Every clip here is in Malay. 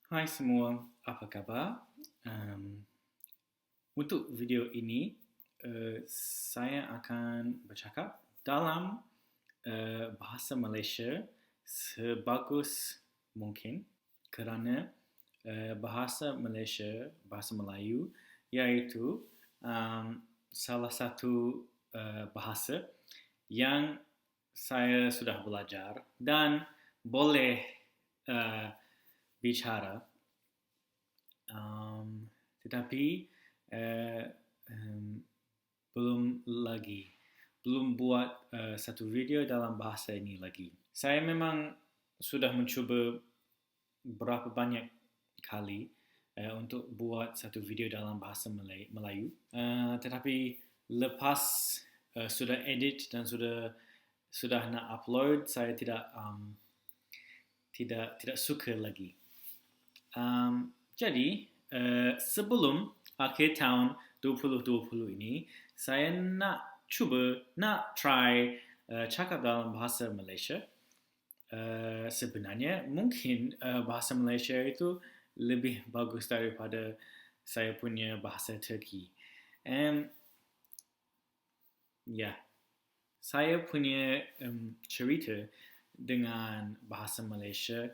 Hai semua, apa khabar? Um, untuk video ini, saya akan bercakap dalam bahasa Malaysia sebagus mungkin kerana bahasa Malaysia, bahasa Melayu, iaitu salah satu bahasa yang saya sudah belajar dan boleh uh, bicara. Tetapi uh, um, belum buat satu video dalam bahasa ini lagi. Saya memang sudah mencuba berapa banyak kali untuk buat satu video dalam bahasa Melayu. Tetapi lepas sudah edit dan sudah nak upload, saya tidak suka lagi. Jadi, sebelum akhir tahun 2020 ini, saya nak try cakap dalam bahasa Malaysia. Sebenarnya mungkin bahasa Malaysia itu lebih bagus daripada saya punya bahasa Turki. Ya, saya punya cerita dengan bahasa Malaysia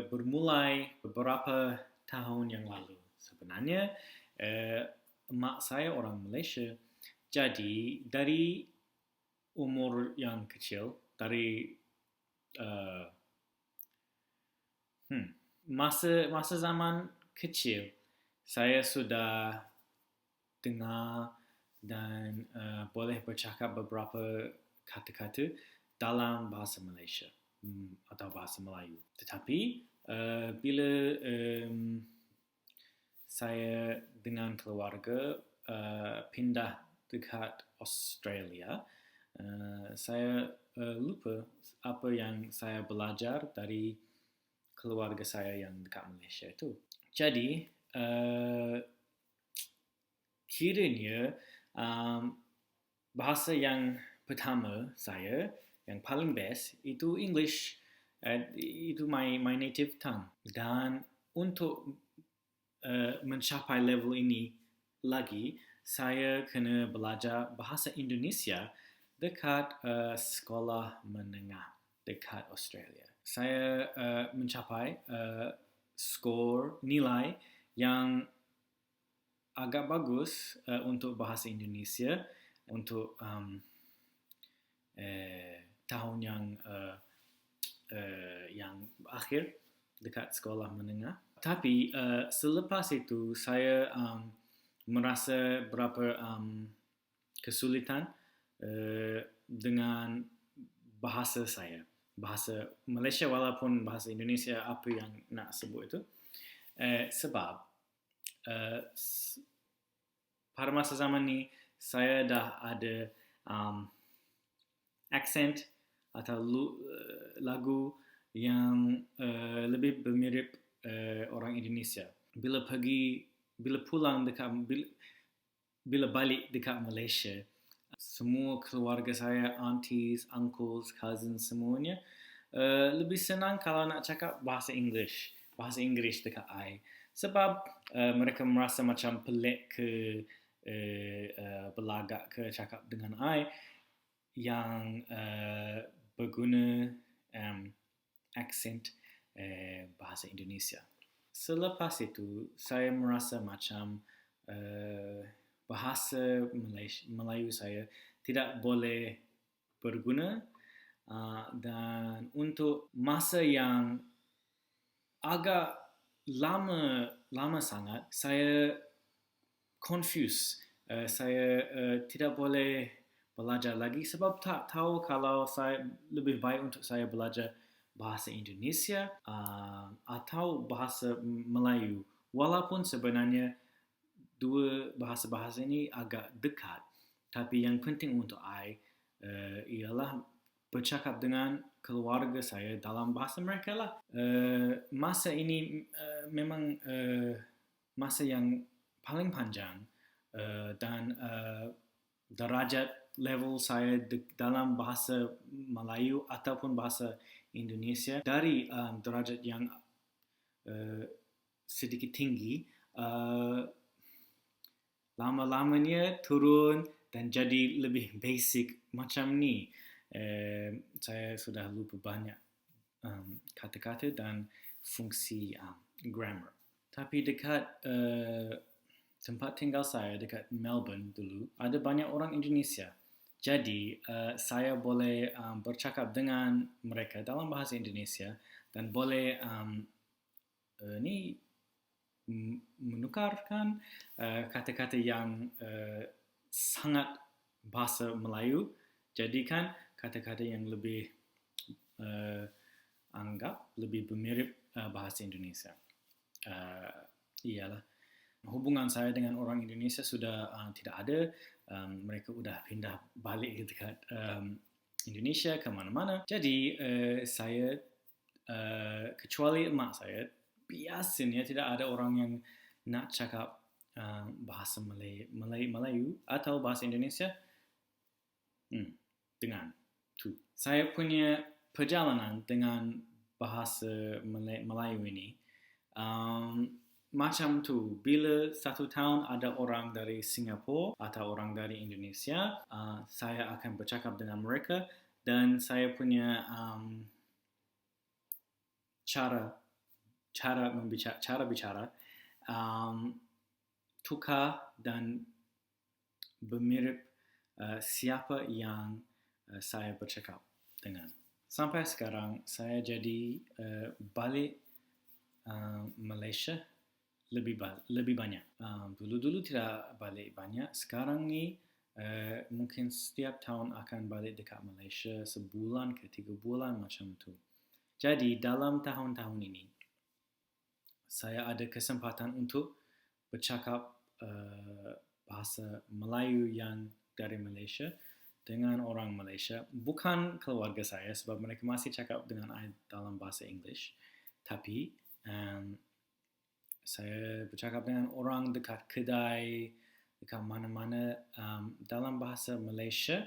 bermulai beberapa tahun yang lalu. Sebenarnya mak saya orang Malaysia, jadi dari umur yang kecil, dari masa zaman kecil, saya sudah dengar dan boleh bercakap beberapa kata-kata dalam bahasa Malaysia atau bahasa Melayu. Tetapi bila saya dengan keluarga pindah dekat Australia, saya lupa apa yang saya belajar dari keluarga saya yang dekat Malaysia itu. Jadi kiranya bahasa yang pertama saya yang paling best itu English. Itu my native tongue. Dan untuk mencapai level ini lagi, saya kena belajar bahasa Indonesia dekat sekolah menengah dekat Australia. Saya mencapai skor nilai yang agak bagus untuk bahasa Indonesia untuk tahun yang akhir dekat sekolah menengah. Tapi selepas itu saya merasa berapa kesulitan dengan bahasa saya. Bahasa Malaysia walaupun bahasa Indonesia apa yang nak sebut itu. Sebab pada masa zaman ni saya dah ada accent atau lagu yang lebih bermirip orang Indonesia. Bila balik dekat Malaysia, semua keluarga saya, aunties, uncles, cousins, semuanya lebih senang kalau nak cakap bahasa English dekat I. Sebab mereka merasa macam pelik ke belagak ke cakap dengan I yang berguna accent bahasa Indonesia. Selepas itu, saya merasa macam bahasa Melayu saya tidak boleh berguna dan untuk masa yang agak lama sangat, saya confused. Saya tidak boleh belajar lagi sebab tak tahu kalau saya lebih baik untuk saya belajar bahasa Indonesia atau bahasa Melayu. Walaupun sebenarnya dua bahasa-bahasa ini agak dekat, tapi yang penting untuk I ialah bercakap dengan keluarga saya dalam bahasa mereka lah. Masa ini memang masa yang paling panjang dan derajat level saya dalam bahasa Melayu ataupun bahasa Indonesia dari derajat yang sedikit tinggi, lama-lamanya turun dan jadi lebih basic macam ni. Saya sudah lupa banyak kata-kata dan fungsi grammar. Tapi dekat tempat tinggal saya, dekat Melbourne dulu, ada banyak orang Indonesia. Jadi, saya boleh bercakap dengan mereka dalam bahasa Indonesia dan boleh menukarkan kata-kata yang sangat bahasa Melayu, jadikan kata-kata yang lebih anggap lebih bermirip bahasa Indonesia. Iyalah, hubungan saya dengan orang Indonesia sudah tidak ada. Mereka sudah pindah balik dekat Indonesia ke mana-mana. Jadi saya, kecuali emak saya, biasanya tidak ada orang yang nak cakap bahasa Melayu atau bahasa Indonesia dengan tu. Saya punya perjalanan dengan bahasa Melayu ini macam tu. Bila 1 tahun ada orang dari Singapura atau orang dari Indonesia, saya akan bercakap dengan mereka dan saya punya cara bicara tukar dan bermirip siapa yang saya bercakap dengan. Sampai sekarang saya jadi balik Malaysia lebih banyak. Dulu-dulu tidak balik banyak. Sekarang ni mungkin setiap tahun akan balik dekat Malaysia sebulan ke 3 bulan macam tu. Jadi dalam tahun-tahun ini saya ada kesempatan untuk bercakap bahasa Melayu yang dari Malaysia dengan orang Malaysia. Bukan keluarga saya sebab mereka masih cakap dengan saya dalam bahasa English. Tapi saya bercakap dengan orang dekat kedai, dekat mana-mana dalam bahasa Malaysia.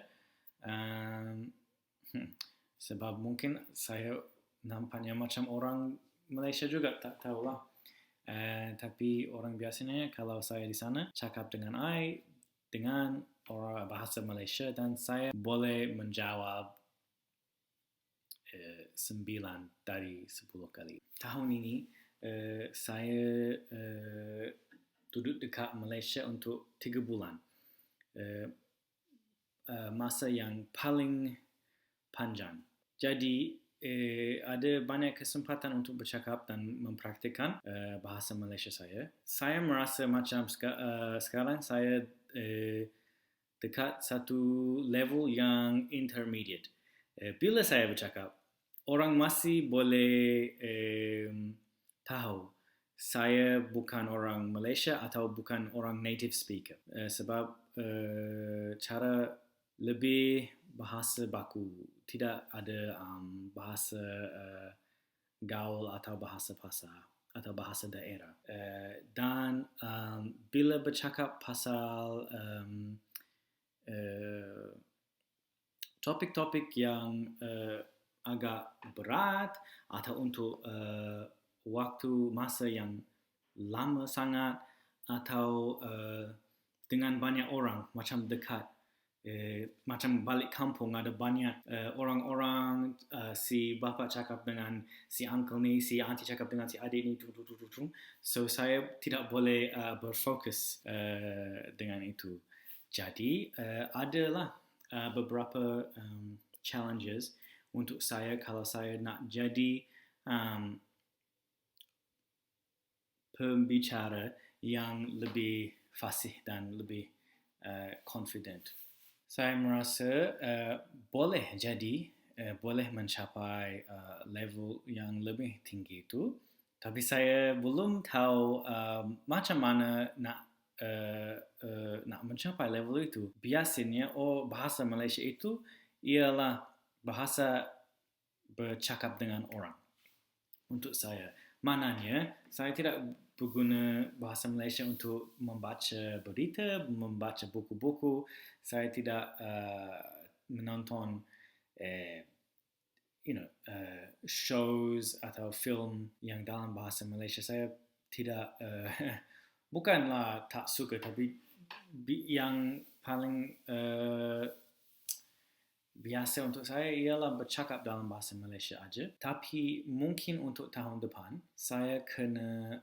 Sebab mungkin saya nampaknya macam orang Malaysia juga, tak tahulah. Tapi orang biasanya kalau saya di sana cakap dengan dengan orang bahasa Malaysia dan saya boleh menjawab 9 dari 10 kali. Tahun ini saya duduk dekat Malaysia untuk 3 bulan. Masa yang paling panjang. Jadi ada banyak kesempatan untuk bercakap dan mempraktikkan bahasa Malaysia saya. Saya merasa macam sekarang saya dekat satu level yang intermediate. Bila saya bercakap, orang masih boleh tahu saya bukan orang Malaysia atau bukan orang native speaker. Sebab cara lebih bahasa baku, tidak ada bahasa gaul atau bahasa pasar atau bahasa daerah. Dan bila bercakap pasal topik-topik yang agak berat atau untuk waktu masa yang lama sangat atau dengan banyak orang macam dekat, macam balik kampung ada banyak orang-orang, si bapa cakap dengan si uncle ni, si auntie cakap dengan si adik ni, so saya tidak boleh berfokus dengan itu. Jadi adalah beberapa challenges untuk saya kalau saya nak jadi pembicara yang lebih fasih dan lebih confident. Saya merasa boleh mencapai level yang lebih tinggi itu, tapi saya belum tahu macam mana nak mencapai level itu. Biasanya bahasa Malaysia itu ialah bahasa bercakap dengan orang. Untuk saya, maknanya saya tidak berguna bahasa Malaysia untuk membaca berita, membaca buku-buku. Saya tidak menonton shows atau film yang dalam bahasa Malaysia. Saya tidak bukanlah tak suka, tapi yang paling biasa untuk saya ialah bercakap dalam bahasa Malaysia aja. Tapi mungkin untuk tahun depan saya kena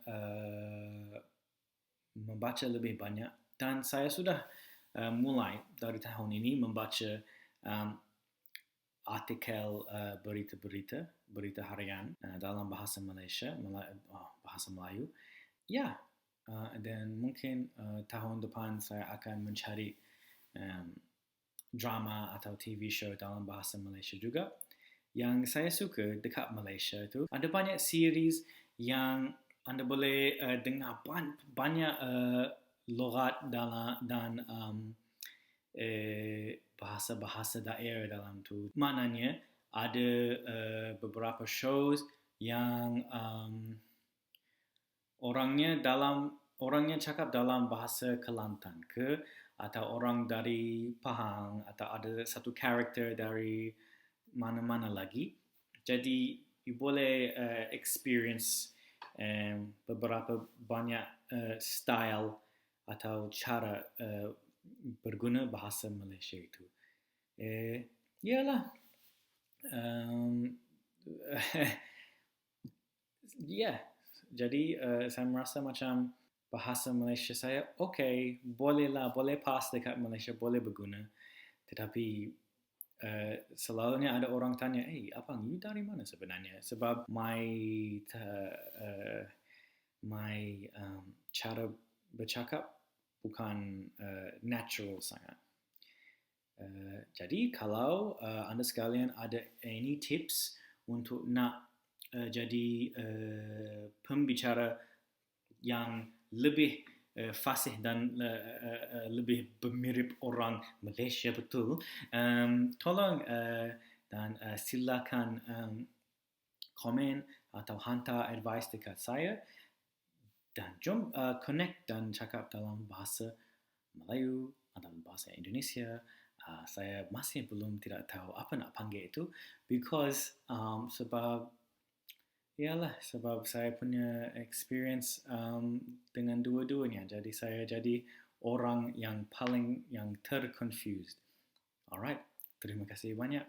membaca lebih banyak, dan saya sudah mulai dari tahun ini membaca artikel berita harian dalam bahasa Malaysia, bahasa Melayu. Ya, dan mungkin tahun depan saya akan mencari drama atau TV show dalam bahasa Malaysia juga. Yang saya suka dekat Malaysia itu ada banyak series yang anda boleh dengar banyak logat dan bahasa-bahasa daerah dalam tu. Maknanya ada beberapa shows yang orangnya cakap dalam bahasa Kelantan ke, atau orang dari Pahang, atau ada satu karakter dari mana-mana lagi. Jadi you boleh experience beberapa banyak style atau cara berguna bahasa Malaysia itu. Yalah. Jadi saya merasa macam bahasa Malaysia saya boleh pas dekat Malaysia, boleh berguna. Tetapi selalunya ada orang tanya, abang, you dari mana sebenarnya? Sebab my cara bercakap bukan natural sangat. Jadi kalau anda sekalian ada any tips untuk nak jadi pembicara yang lebih fasih dan lebih bermirip orang Malaysia betul, tolong dan silakan komen atau hantar advice dekat saya, dan jom connect dan cakap dalam bahasa Melayu atau bahasa Indonesia. Saya masih belum tidak tahu apa nak panggil itu, because sebab saya punya experience dengan dua-duanya. Jadi saya jadi orang yang terconfused. Alright, terima kasih banyak.